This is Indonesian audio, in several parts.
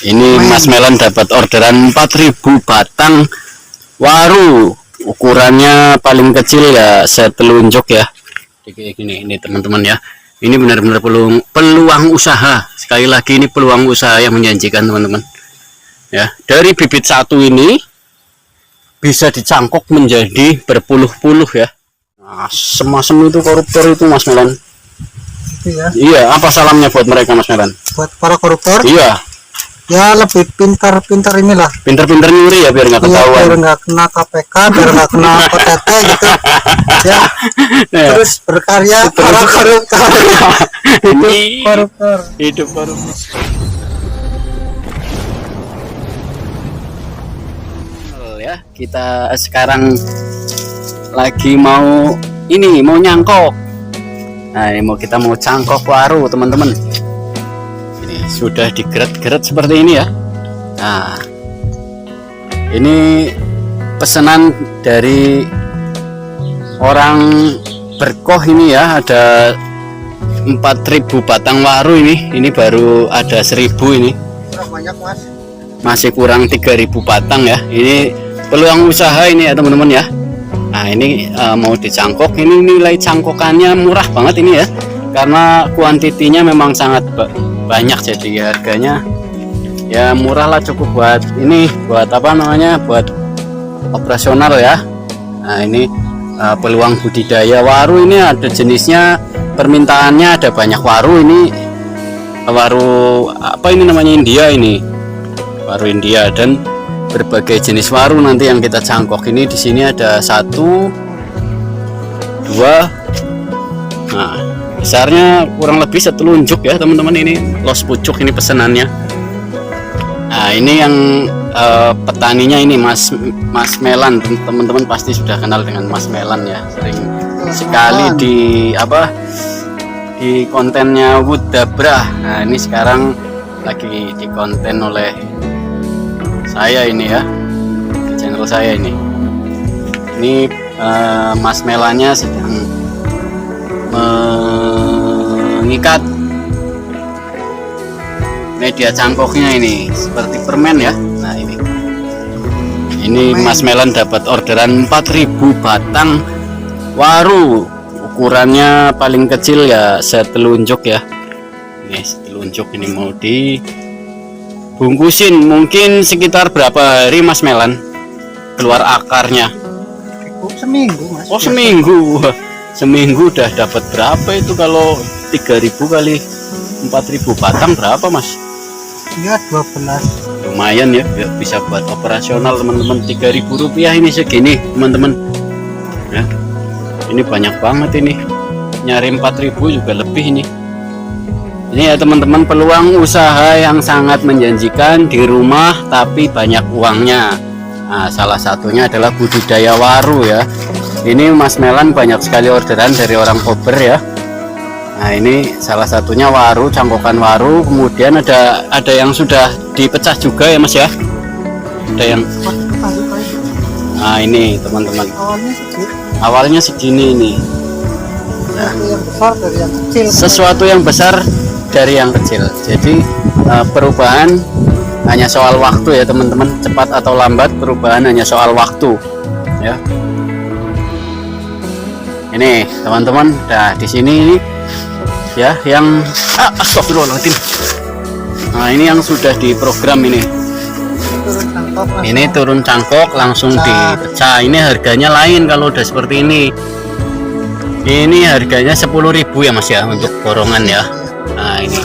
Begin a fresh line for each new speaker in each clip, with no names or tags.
Ini Mas Melan dapat orderan 4.000 batang waru. Ukurannya paling kecil ya setelunjuk ya. Kayak gini ini teman-teman ya. Ini benar-benar peluang usaha. Sekali lagi ini peluang usaha yang menjanjikan teman-teman. Ya, dari bibit satu ini bisa dicangkok menjadi berpuluh-puluh ya. Nah, semacam itu koruptor itu Mas Melan.
Iya.
Iya, apa salamnya buat mereka Mas Melan?
Buat para koruptor?
Iya.
Ya lebih pintar-pintar inilah.
Pintar-pintar nyuri ya biar nggak ketahuan.
Biar nggak kena KPK, biar nggak kena OTT gitu. Ya.
Nah,
Terus berkarya para koruptor.
ini
Koruptor.
hidup koruptor. Ya, kita sekarang lagi mau nyangkok. Nah, ini kita mau cangkok waru teman-teman. Ini sudah digeret-geret seperti ini ya. Nah, ini pesanan dari orang Berkoh ini ya, ada 4.000 batang waru ini baru ada 1.000 ini.
Banyak Mas.
Masih kurang 3.000 batang ya. Ini peluang usaha ini ya teman-teman ya. Nah, ini mau dicangkok, ini nilai cangkokannya murah banget ini ya. Karena kuantitinya memang sangat banyak, jadi harganya ya murah lah, cukup buat ini, buat apa namanya, buat operasional ya. Nah, ini peluang budidaya waru ini ada jenisnya, permintaannya ada banyak waru ini. Waru apa ini namanya, India ini, waru India, dan berbagai jenis waru nanti yang kita cangkok ini. Di sini ada 1, 2, nah besarnya kurang lebih setelunjuk ya teman-teman. Ini los pucuk ini pesanannya. Nah, ini yang petaninya ini Mas Melan, teman-teman pasti sudah kenal dengan Mas Melan ya, sering sekali di kontennya Woodabra. Nah, ini sekarang lagi di konten oleh saya ini ya, di channel saya ini Mas Melannya sedang mengikat media cangkoknya ini seperti permen ya. Nah, ini Mas Melan dapat orderan 4.000 batang waru. Ukurannya paling kecil ya setelunjuk ya. Ini setelunjuk, ini mau dibungkusin. Mungkin sekitar berapa hari Mas Melan keluar akarnya?
Seminggu Mas.
Oh, seminggu. Seminggu udah dapat berapa itu kalau 3.000 kali 4.000 batang berapa Mas?
Ya 12.
Lumayan ya, bisa buat operasional teman-teman. 3.000 rupiah ini segini teman-teman ya. Ini banyak banget ini, nyari 4.000 juga lebih ini ya teman-teman. Peluang usaha yang sangat menjanjikan di rumah tapi banyak uangnya. Nah, salah satunya adalah budidaya waru ya. Ini Mas Melan banyak sekali orderan dari orang Kober ya. Nah, ini salah satunya waru, cangkokan waru. Kemudian ada yang sudah dipecah juga ya Mas ya. Ada yang, nah ini teman-teman, awalnya segini ini. Nah, sesuatu yang besar dari yang kecil. Jadi perubahan hanya soal waktu ya teman-teman. Cepat atau lambat perubahan hanya soal waktu ya. Ini teman-teman, nah di sini ini ya yang astagfirullahaladzim. Nah, ini yang sudah diprogram ini. Ini turun cangkok langsung dipecah. Ini harganya lain kalau udah seperti ini. Ini harganya 10.000 ya Mas ya untuk borongan ya. Nah, ini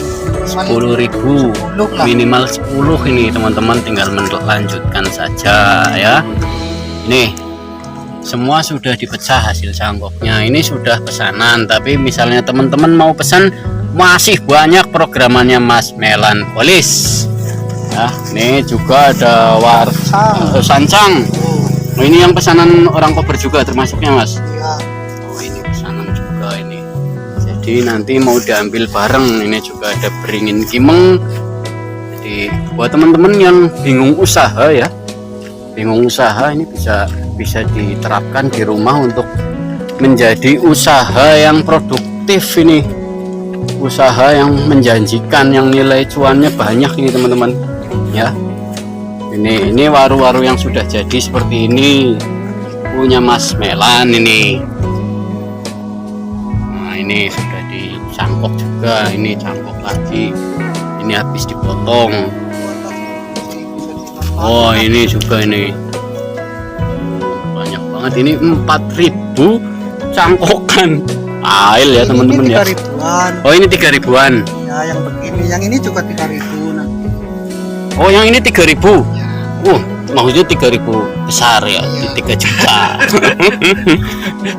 10.000, minimal 10 ini teman-teman, tinggal melanjutkan saja ya. Ini semua sudah dipecah hasil cangkoknya. Ini sudah pesanan, tapi misalnya teman-teman mau pesan, masih banyak programannya Mas Melan Polis ya. Ini juga ada sancang. Oh, ini yang pesanan orang Kober juga termasuknya Mas. Oh, ini pesanan juga ini. Jadi nanti mau diambil bareng. Ini juga ada beringin kimeng. Jadi buat teman-teman yang bingung usaha ya, bingung usaha, ini bisa diterapkan di rumah untuk menjadi usaha yang produktif ini, usaha yang menjanjikan, yang nilai cuannya banyak ini teman-teman. ya. Ini waru-waru yang sudah jadi seperti ini punya Mas Melan ini. Nah ini sudah dicangkok juga, ini cangkok lagi, ini habis dipotong. Oh ini juga ini banyak banget, ini 4.000 cangkokan ail ya teman-teman ya.
3.000-an.
Oh ini 3.000-an
Ya yang begini, yang ini juga 3.000 nanti.
oh yang ini 3.000. Maksudnya 3.000 besar ya, 3 juta.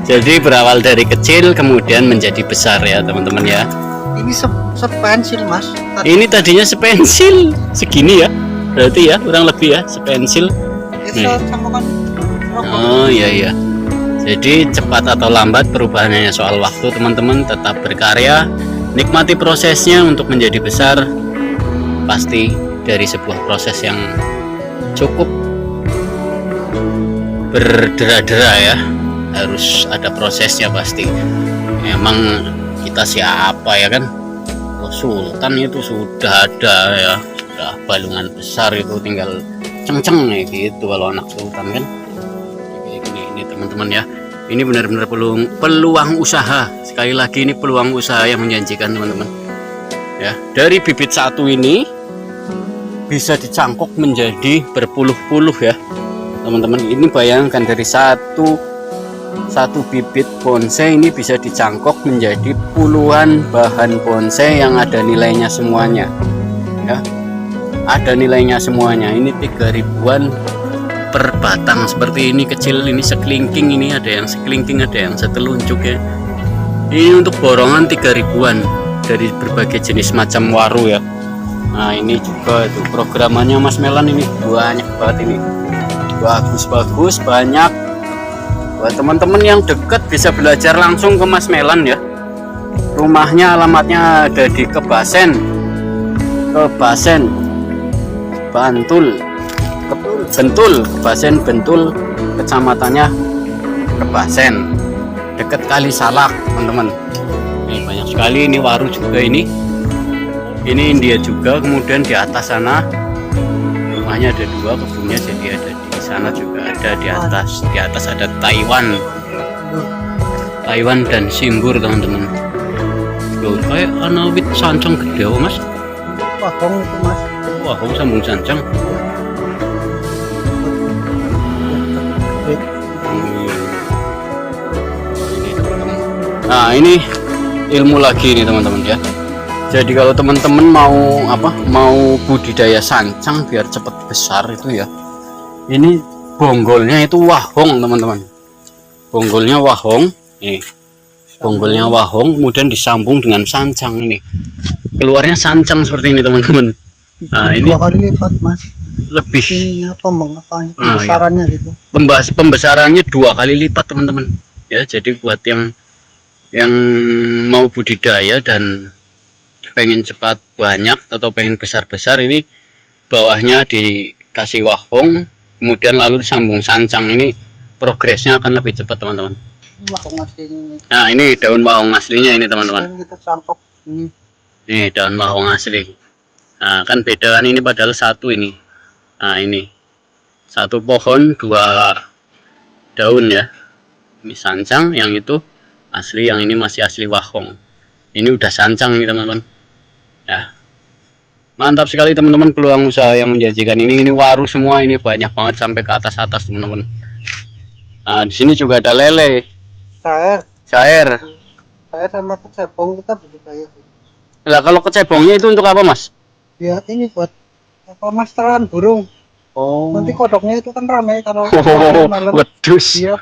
Jadi berawal dari kecil kemudian menjadi besar ya teman-teman ya.
Ini sepensil mas.
Ini tadinya sepensil segini ya, berarti ya kurang lebih ya sepensil.
Itu cangkokan rokok.
Oh iya. Jadi cepat atau lambat perubahannya soal waktu teman-teman, tetap berkarya, nikmati prosesnya untuk menjadi besar. Pasti dari sebuah proses yang cukup berdera-dera ya, harus ada prosesnya pasti. Emang kita siapa ya kan? Sultan itu sudah ada ya, sudah balungan besar itu tinggal ceng-ceng ya gitu kalau anak sultan kan. Ini teman-teman ya, ini benar-benar peluang usaha. Sekali lagi ini peluang usaha yang menjanjikan teman-teman ya. Dari bibit satu ini bisa dicangkok menjadi berpuluh-puluh ya teman-teman. Ini bayangkan dari satu bibit bonsai ini bisa dicangkok menjadi puluhan bahan bonsai yang ada nilainya semuanya ya, ada nilainya semuanya. Ini 3.000-an per batang seperti ini, kecil ini sekelingking, ini ada yang sekelingking, ada yang seteluncuk ya. Ini untuk borongan 3.000-an dari berbagai jenis macam waru ya. Nah ini juga itu programannya Mas Melan, ini banyak banget, ini bagus banyak. Buat teman-teman yang dekat bisa belajar langsung ke Mas Melan ya. Rumahnya alamatnya ada di Kebasen Bentul, kecamatannya Kebasen, dekat Kali Salak teman-teman. Ini banyak sekali, ini waru juga ini India juga. Kemudian di atas sana rumahnya ada 2 kebunnya, jadi ada di sana juga ada, di atas ada Taiwan dan Simbur teman-teman. Loh, kayak ana wit sancang gede mas.
Wahong itu mas.
Wahong sambung sancang. Nah ini ilmu lagi nih teman-teman ya. Jadi kalau teman-teman mau budidaya sancang biar cepat besar itu ya, ini bonggolnya itu wahong teman-teman. Bonggolnya wahong, nih bonggolnya wahong, kemudian disambung dengan sancang, ini keluarnya sancang seperti ini teman-teman. Nah ini
2 kali lipat mas.
Lebih
ini pembesarannya
ya.
Gitu.
Pembesarannya 2 kali lipat teman-teman ya. Jadi buat yang mau budidaya dan pengen cepat banyak atau pengen besar-besar, ini bawahnya dikasih wahong kemudian lalu disambung sancang, ini progresnya akan lebih cepat teman-teman. Nah ini daun wahong aslinya ini teman-teman.
Kita cangkok
ini daun wahong asli. Nah kan beda kan, ini padahal satu ini. Nah ini satu pohon 2 daun ya, ini sancang, yang itu asli, yang ini masih asli wahong. Ini udah sancang nih teman-teman ya. Mantap sekali teman-teman, peluang usaha yang menjanjikan ini waru semua, ini banyak banget sampai ke atas teman-teman. Nah di sini juga ada lele, cair
sama kecebong kita budidaya.
Nah kalau kecebongnya itu untuk apa mas?
Ya ini buat pemasteran burung.
Oh
nanti kodoknya itu kan ramai kalau
wedus.
Iya.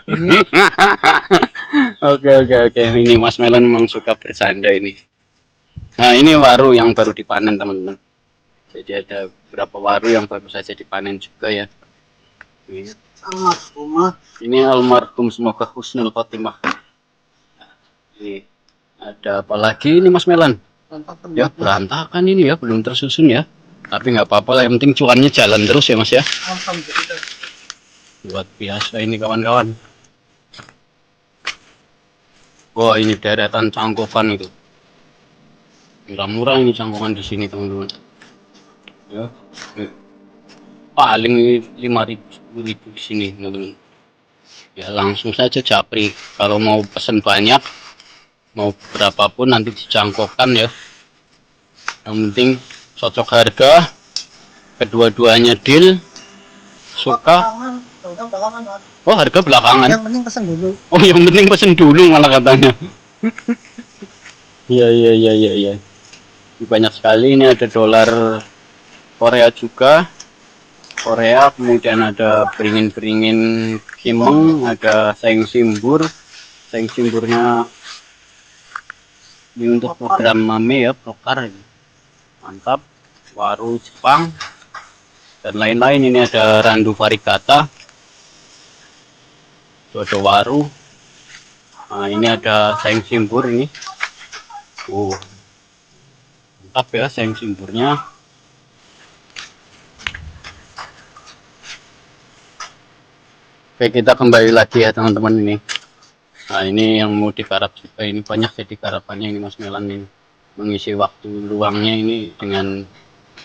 Oke, ini Mas Melan memang suka bercanda ini. Nah ini waru yang baru dipanen teman-teman. Jadi ada beberapa waru yang baru saja dipanen juga ya. Ini almarhum, semoga husnul khotimah. Ini ada apa lagi ini Mas Melan? Ya berantakan ini ya, belum tersusun ya. Tapi nggak apa-apa lah, yang penting cuannya jalan terus ya mas ya. Buat biasa ini kawan-kawan. Wah ini deretan cangkokan itu. Murah-murah ini cangkokan di sini teman-teman. Ya, paling 5.000 10.000 di sini teman-teman. Ya langsung saja japri, kalau mau pesen banyak mau berapapun nanti dicangkokkan ya, yang penting cocok harga, kedua-duanya deal, suka. Oh harga belakangan,
Yang penting pesan dulu.
oh yang penting pesen dulu malah katanya. Iya iya iya iya iya, banyak sekali. Ini ada dolar Korea juga, Korea, kemudian ada beringin-beringin kimeng, ada saing simbur. Saing simburnya ini untuk program mame ya, prokar ini. Mantap. Waru Jepang dan lain-lain. Ini ada randu varigata, itu ada waru. Nah ini ada saing simbur ini. Mantap ya saing simburnya. Oke, kita kembali lagi ya teman-teman ini. Nah ini yang mau digarap juga, ini banyak jadi garapannya ini Mas Melan ini, mengisi waktu luangnya ini dengan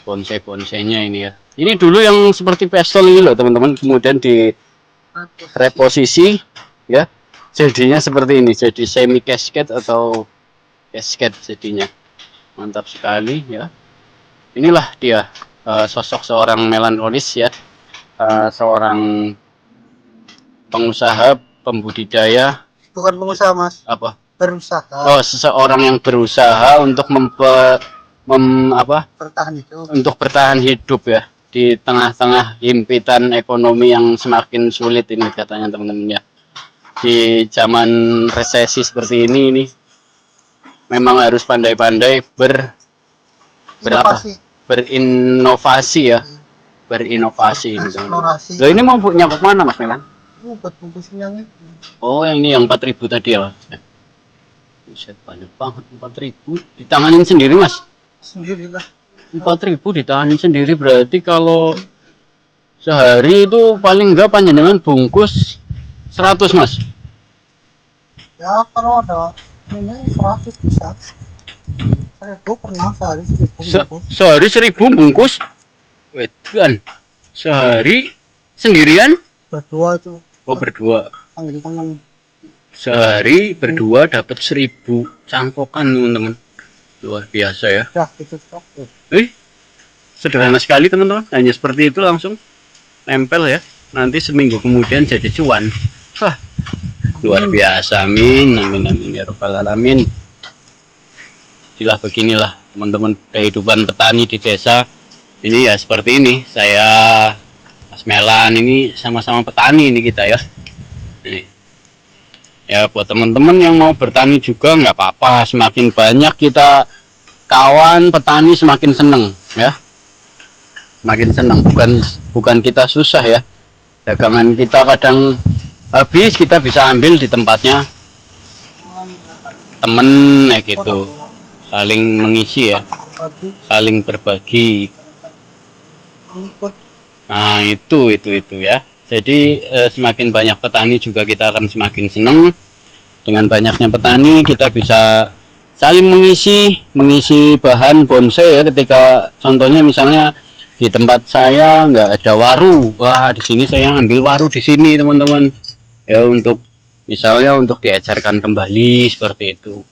bonsai-bonsainya ini ya. Ini dulu yang seperti pistol ini loh teman-teman, kemudian di reposisi ya, jadinya seperti ini, jadi semi casket atau casket jadinya. Mantap sekali ya. Inilah dia sosok seorang melankolis ya, seorang pengusaha, pembudidaya.
Bukan pengusaha mas,
Apa?
berusaha.
Oh, seseorang yang berusaha untuk untuk bertahan hidup ya di tengah-tengah himpitan ekonomi yang semakin sulit ini katanya teman-teman ya. Di zaman resesi seperti ini memang harus pandai-pandai berinovasi ya, berinovasi ini teman-teman. Loh, ini mau nyangkut mana Mas Melan?
Buat bungkusnya itu.
Oh yang ini yang 4.000 tadi ya Mas. Buset, banyak banget 4.000 ditanganin sendiri Mas.
Sendirilah.
4.000 ditanganin sendiri, berarti kalau sehari itu paling enggak panjenengan bungkus 100 Mas.
Ya kalau ada ini 100 bisa. Saya tuh pernah sehari 1.000 bungkus.
Sehari 1.000 bungkus. Wedan. Sehari sendirian?
Berdua itu.
Oh berdua.
Panggil
Sehari berdua dapat 1.000 cangkokan teman-teman. Luar biasa ya.
ya itu stok.
Sederhana sekali teman-teman, hanya seperti itu langsung nempel ya. Nanti seminggu kemudian jadi cuan. Wah, luar biasa. Amin amin amin ya rabbal alamin. Inilah beginilah teman-teman kehidupan petani di desa ini ya, seperti ini. Saya Mas Melan ini sama-sama petani ini kita ya. Ini. Ya buat teman-teman yang mau bertani juga nggak apa-apa, semakin banyak kita kawan petani semakin seneng ya, semakin seneng, bukan kita susah ya, dagangan kita kadang habis kita bisa ambil di tempatnya temen ya gitu, saling mengisi ya, saling berbagi. Nah itu ya. Jadi semakin banyak petani juga kita akan semakin senang. Dengan banyaknya petani kita bisa saling mengisi bahan bonsai ya. Ketika contohnya misalnya di tempat saya nggak ada waru, wah di sini saya ambil waru di sini teman-teman. Ya untuk misalnya untuk diajarkan kembali seperti itu.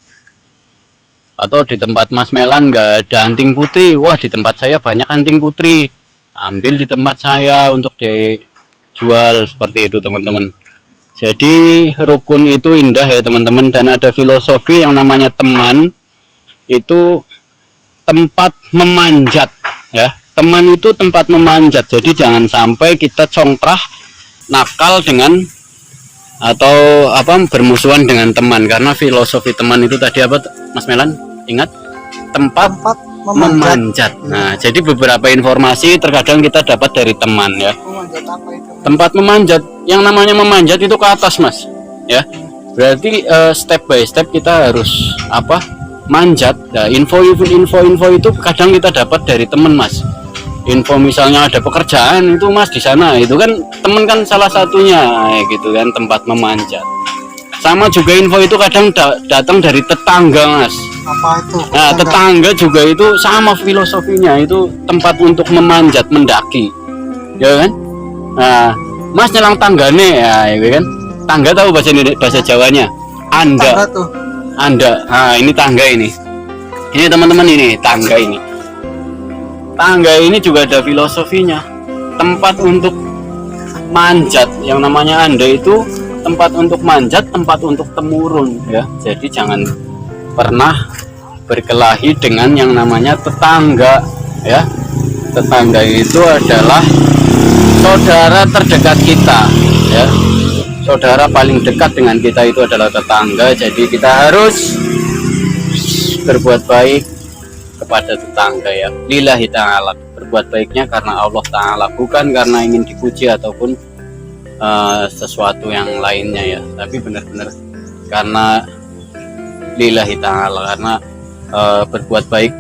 Atau di tempat Mas Melan nggak ada anting putih, wah di tempat saya banyak anting putri, ambil di tempat saya untuk dijual seperti itu teman-teman. Jadi rukun itu indah ya teman-teman, dan ada filosofi yang namanya teman itu tempat memanjat ya. Teman itu tempat memanjat, jadi jangan sampai kita congkrah nakal dengan atau bermusuhan dengan teman, karena filosofi teman itu tadi apa Mas Melan ingat? Tempat memanjat. Nah jadi beberapa informasi terkadang kita dapat dari teman ya. Tempat memanjat, yang namanya memanjat itu ke atas Mas ya, berarti step by step kita harus manjat. Nah info itu kadang kita dapat dari teman Mas. Info misalnya ada pekerjaan itu Mas di sana, itu kan teman kan salah satunya gitu kan, tempat memanjat. Sama juga info itu kadang datang dari tetangga Mas.
Apa itu?
Nah tetangga juga itu sama filosofinya, itu tempat untuk memanjat, mendaki ya kan? Nah, Mas nyelang tanggane ya, ya kan? Tangga tahu bahasa Jawanya?
Tangga
Anda,
tuh.
Anda. Nah, ini tangga ini. Ini teman-teman ini tangga ini. Tangga ini juga ada filosofinya. Tempat untuk manjat, yang namanya Anda itu tempat untuk manjat, tempat untuk temurun ya. Jadi jangan pernah berkelahi dengan yang namanya tetangga ya. Tetangga itu adalah saudara terdekat kita ya. Saudara paling dekat dengan kita itu adalah tetangga. Jadi kita harus berbuat baik kepada tetangga ya. Lillahi ta'ala, berbuat baiknya karena Allah Ta'ala, bukan karena ingin dipuji ataupun sesuatu yang lainnya ya, tapi benar-benar karena lillahi ta'ala, karena berbuat baik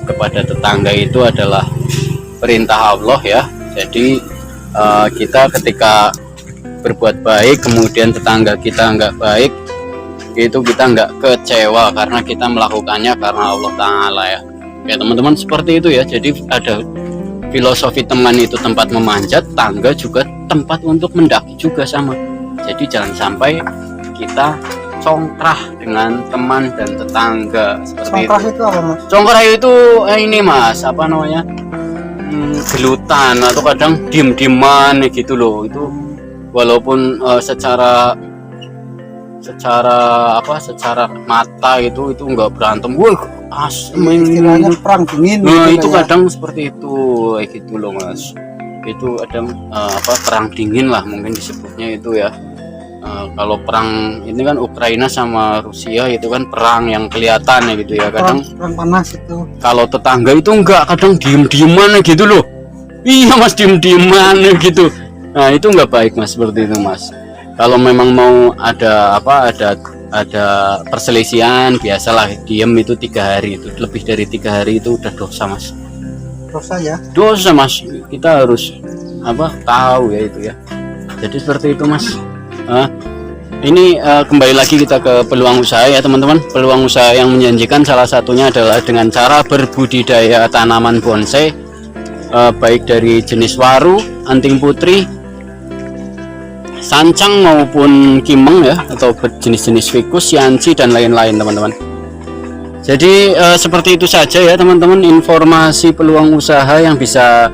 kepada tetangga itu adalah perintah Allah ya. Jadi kita ketika berbuat baik kemudian tetangga kita nggak baik, itu kita nggak kecewa karena kita melakukannya karena Allah Ta'ala ya. Ya teman-teman, seperti itu ya. Jadi ada filosofi teman itu tempat memanjat, tangga juga tempat untuk mendaki juga sama. Jadi jangan sampai kita congkrah dengan teman dan tetangga seperti
Congkrah
itu.
itu apa, Mas?
Congkrah itu ini Mas, apa namanya? Gelutan atau kadang diem-dieman gitu loh. Itu walaupun secara mata itu enggak berantem. Wah,
Istilahnya perang dingin.
Nah,
gitu
itu
ya.
kadang seperti itu kayak gitu loh Mas. Itu kadang perang dingin lah mungkin disebutnya itu ya. Kalau perang ini kan Ukraina sama Rusia itu kan perang yang kelihatan ya gitu ya. Kadang
perang panas itu.
kalau tetangga itu enggak, kadang diem-dieman gitu loh. Iya Mas, diem-dieman gitu. Nah, itu enggak baik Mas, seperti itu Mas. Kalau memang mau ada perselisihan, biasalah diem itu 3 hari, itu lebih dari 3 hari itu udah dosa Mas.
Dosa ya.
Dosa Mas, kita harus tahu ya itu ya. Jadi seperti itu Mas. Ini kembali lagi kita ke peluang usaha ya teman-teman. Peluang usaha yang menjanjikan salah satunya adalah dengan cara berbudidaya tanaman bonsai, baik dari jenis waru, anting putri, sancang maupun kimeng ya, atau jenis-jenis ficus, yanci dan lain-lain teman-teman. Jadi seperti itu saja ya teman-teman, informasi peluang usaha yang bisa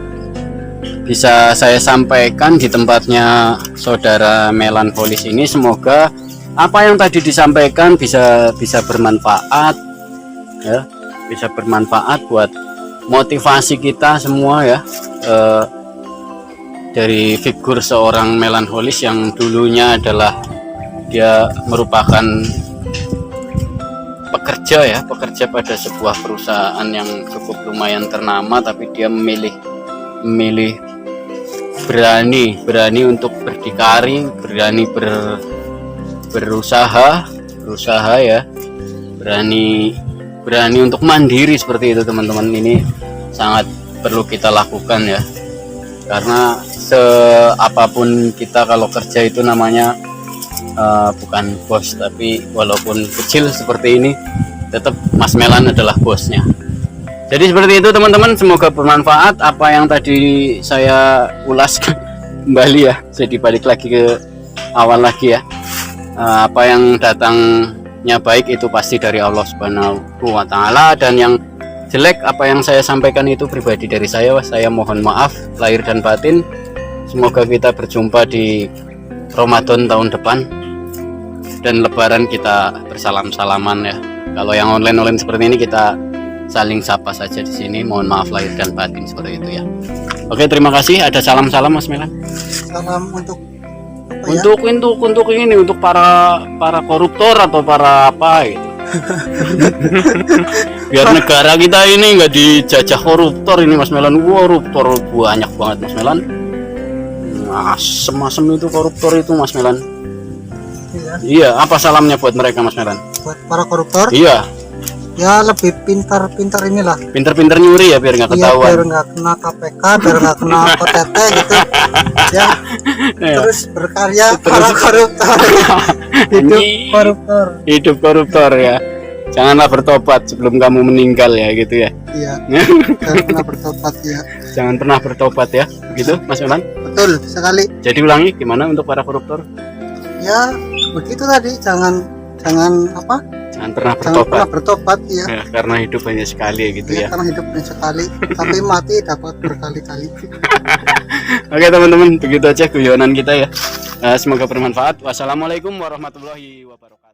saya sampaikan di tempatnya saudara melankolis ini. Semoga apa yang tadi disampaikan bisa bermanfaat ya, bisa bermanfaat buat motivasi kita semua ya. Dari figur seorang melankolis yang dulunya adalah dia merupakan pekerja pada sebuah perusahaan yang cukup lumayan ternama, tapi dia memilih berani untuk berdikari, berani berusaha ya, berani untuk mandiri seperti itu teman-teman. Ini sangat perlu kita lakukan ya, karena apapun kita kalau kerja itu namanya bukan bos, tapi walaupun kecil seperti ini tetap Mas Melan adalah bosnya. Jadi seperti itu teman-teman, semoga bermanfaat apa yang tadi saya ulas kembali ya. Jadi balik lagi ke awal lagi ya. Apa yang datangnya baik itu pasti dari Allah Subhanahu wa Ta'ala, dan yang jelek apa yang saya sampaikan itu pribadi dari saya mohon maaf lahir dan batin. Semoga kita berjumpa di Ramadan tahun depan dan Lebaran kita bersalam-salaman ya. Kalau yang online seperti ini kita saling sapa saja di sini. Mohon maaf lahir dan batin seperti itu ya. Oke, terima kasih. Ada salam-salam Mas Melan.
Salam untuk
ini untuk para koruptor atau para apa gitu. Biar negara kita ini nggak dijajah koruptor ini Mas Melan. Koruptor banyak banget Mas Melan. Asem itu koruptor itu Mas Melan. Iya, apa salamnya buat mereka Mas Melan?
Buat para koruptor?
Iya.
Ya lebih pintar inilah.
Pintar-pintar nyuri ya biar nggak ketahuan.
Biar nggak kena KPK, biar nggak kena OTT gitu. Ya. Terus berkarya para koruptor.
Hidup koruptor ya. Janganlah bertobat sebelum kamu meninggal ya gitu ya.
Iya. Jangan pernah bertobat ya.
Jangan pernah bertobat ya. Begitu Mas Ulan.
Betul sekali.
Jadi ulangi gimana untuk para koruptor?
Ya begitu tadi, jangan apa?
Jangan pernah
Jangan
bertobat.
pernah bertobat ya.
Ya, karena hidup hanya sekali gitu ya.
Karena hidup hanya sekali, tapi mati dapat berkali-kali.
Oke teman-teman, begitu aja guyonan kita ya. Semoga bermanfaat. Wassalamualaikum warahmatullahi wabarakatuh.